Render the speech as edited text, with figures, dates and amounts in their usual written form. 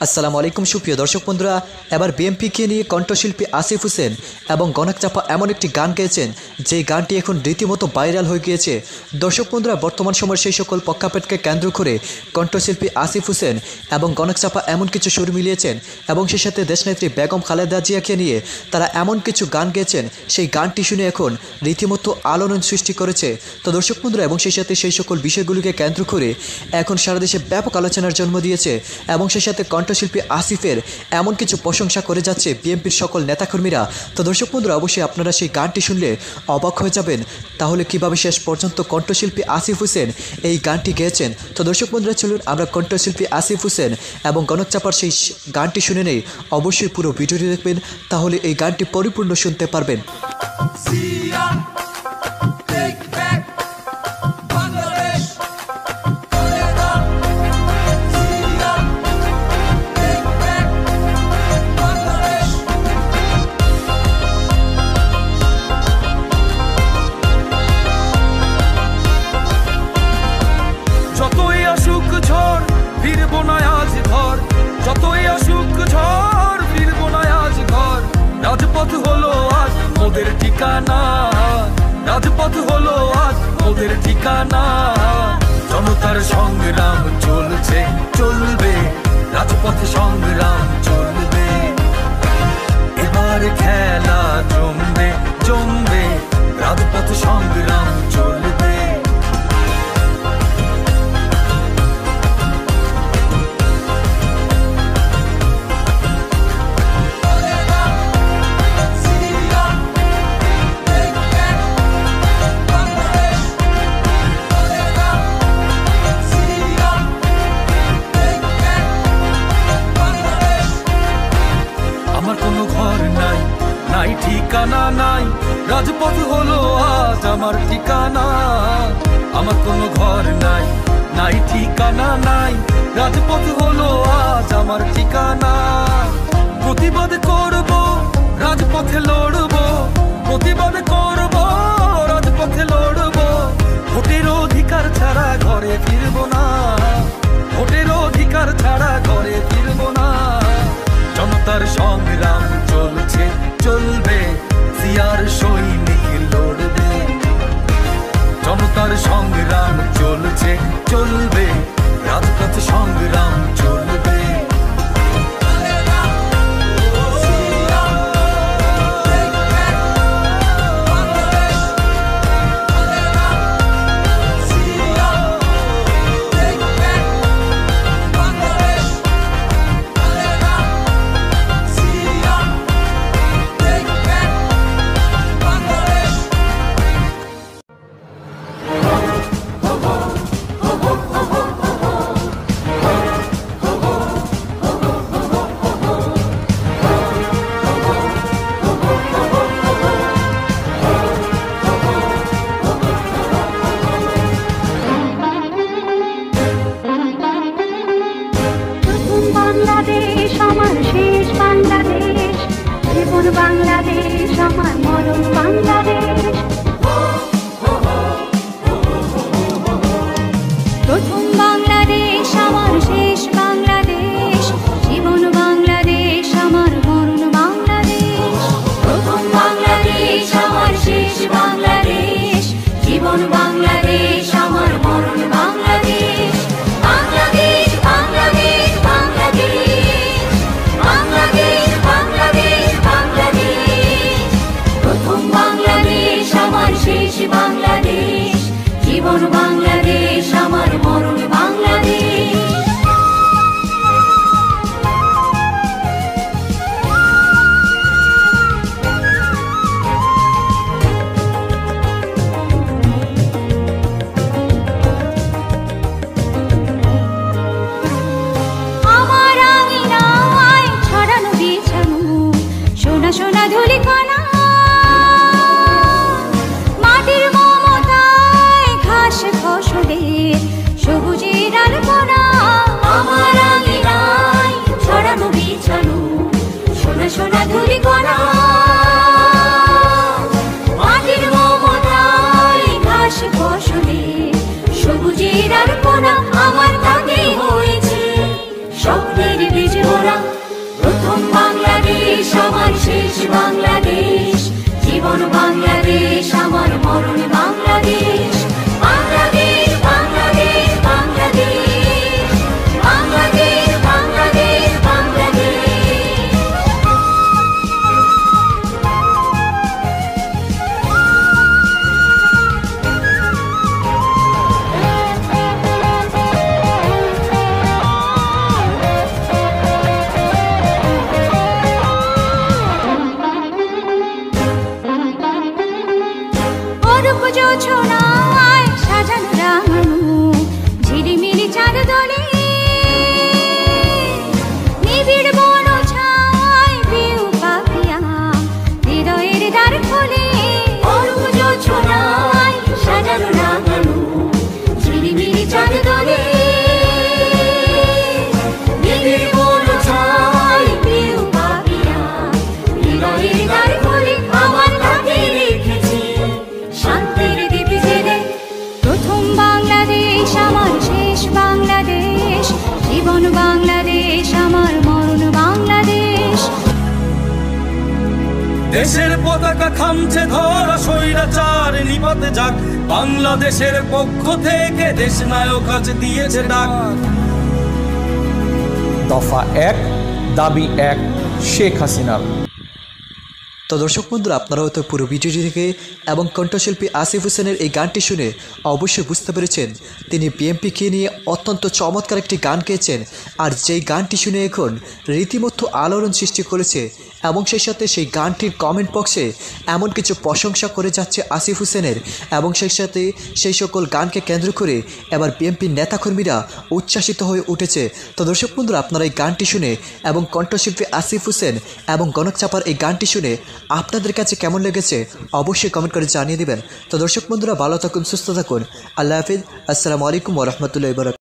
আসসালামু আলাইকুম সুপ্রিয় দর্শক বন্ধুরা, এবার বিএমপিকে নিয়ে কণ্ঠশিল্পী আসিফ হোসেন এবং গণক চাপা এমন একটি গান গেয়েছেন যে গানটি এখন রীতিমতো ভাইরাল হয়ে গিয়েছে। দর্শক বন্ধুরা, বর্তমান সময়ের সেই সকল প্রেক্ষাপটকে কেন্দ্র করে কণ্ঠশিল্পী আসিফ হোসেন এবং গণক চাপা এমন কিছু সুর মিলিয়েছেন এবং সেই সাথে দেশনেত্রী বেগম খালেদা জিয়াকে নিয়ে তারা এমন কিছু গান গেয়েছেন, সেই গানটি শুনে এখন রীতিমতো আলোড়ন সৃষ্টি করেছে। তো দর্শক বন্ধুরা, এবং সেই সাথে সেই সকল বিষয়গুলিকে কেন্দ্র করে এখন সারা দেশে ব্যাপক আলোচনার জন্ম দিয়েছে এবং সেই সাথে কণ্ঠশিল্পী আসিফের এমন কিছু প্রশংসা করে যাচ্ছে বিএনপির সকল নেতাকর্মীরা। তো দর্শক বন্ধুরা, অবশ্যই আপনারা সেই গানটি শুনলে অবাক হয়ে যাবেন তাহলে কিভাবে শেষ পর্যন্ত কণ্ঠশিল্পী আসিফ হোসেন এই গানটি গেয়েছেন। তো দর্শক বন্ধুরা, চলুন আমরা কণ্ঠশিল্পী আসিফ হোসেন এবং গণক চাপার সেই গানটি শুনে নেই। অবশ্যই পুরো ভিডিওটি দেখবেন, তাহলে এই গানটি পরিপূর্ণ শুনতে পারবেন। রাজপথ হলো আজ মোদের ঠিকানা, রাজপথ হলো আজ মোদের ঠিকানা। জনতার সংগ্রাম চলছে চলবে, রাজপথে সংগ্রাম চলবে। এবার খেলা জমবে জমবে, রাজপথ সংগ্রাম চলবে। নাই ঠিকানা নাই, রাজপথ হলো আজ আমার ঠিকানা। আমার কোনো ঘর নাই, নাই ঠিকানা নাই, রাজপথ হলো আজ আমার ঠিকানা। প্রতিবাদ করব, রাজপথে লড়ব, প্রতিবাদ করব, রাজপথে লড়ব। ভোটের অধিকার ছাড়া ঘরে ফিরব না, ভোটের অধিকার ছাড়া ঘরে ফিরব না। জনতার সংগ্রাম চলছে চলবে, সিয়ার সৈনিক লড়বে। জনতার সংগ্রাম চলছে চলবে, রাজপথ সংগ্রাম চলবে। বাংলাদেশ আমার শেষ বাংলাদেশ, জীবন বাংলাদেশ আমার মরণ বাংলাদেশ। প্রথম বাংলাদেশ আমার শেষ বাংলাদেশ, জীবন বাংলাদেশ আমার মরণ বাংলাদেশ। প্রথম বাংলাদেশ আমার শেষ বাংলাদেশ, জীবন বাংলাদেশ আমার মরণ বাংলাদেশ। বাংলাদেশ বাংলাদেশ বাংলাদেশ, বাংলাদেশ বাংলাদেশ বাংলাদেশ। প্রথম বাংলাদেশ শান্তিতে বেঁচে ওরা। প্রথম বাংলাদেশ আমার শেষ বাংলাদেশ, জীবন বাংলাদেশ আমার মরণ বাংলাদেশ। বাংলাদেশ বাংলাদেশ বাংলাদেশ, বাংলাদেশ বাংলাদেশ বাংলাদেশ। অরূপ জোছনায় সাজানো রাঙানো ঝিলিমিলি চাঁদ দলে, নিবিড় বন ছায় পিউ পাপিয়া হৃদয়ের দ্বার খোলে। অরূপ জোছনায় সাজানো রাঙানো ঝিলিমিলি চাঁদ দলে, নিবিড় বন ছায় পিউ পাপিয়া হৃদয়ের দ্বার খোলে। আমার হাতে রেখেছি শান্তির দ্বীপ জেলে। প্রথম বাংলাদেশ আমার শেষ বাংলাদেশ, জীবন বাংলাদেশ আমার মরণ বাংলাদেশ। দেশের পতাকা খামছে ধরা স্বৈরাচার নিপাতে যাক, বাংলাদেশের পক্ষ থেকে দেশ নায়ক আজ দিয়েছে ডাক। দফা 1, দাবি 1 শেখ হাসিনার। তো দর্শক বন্ধুরা, আপনারা হয়তো পুরো ভিডিওটি থেকে এবং কণ্ঠশিল্পী আসিফ হোসেনের এই গানটি শুনে অবশ্যই বুঝতে পেরেছেন তিনি বিএনপিকে নিয়ে অত্যন্ত চমৎকার একটি গান গেয়েছেন। আর যেই গানটি শুনে এখন রীতিমতো আলোড়ন সৃষ্টি করেছে এবং সেই সাথে সেই গানটির কমেন্ট বক্সে এমন কিছু প্রশংসা করে যাচ্ছে আসিফ হোসেনের, এবং সেই সাথে সেই সকল গানকে কেন্দ্র করে এবার বিএনপির নেতাকর্মীরা উচ্ছ্বাসিত হয়ে উঠেছে। তো দর্শক বন্ধুরা, আপনারা এই গানটি শুনে এবং কণ্ঠশিল্পী আসিফ হোসেন এবং গণক চাপার এই গানটি শুনে আপনাদের কাছে কেমন লেগেছে অবশ্যই কমেন্ট করে জানিয়ে দিবেন। তো দর্শক বন্ধুরা, ভালো থাকুন, সুস্থ থাকুন, আল্লাহ হাফিজ, আসসালামু আলাইকুম ওয়া রাহমাতুল্লাহি ওয়া বারাকাতুহু।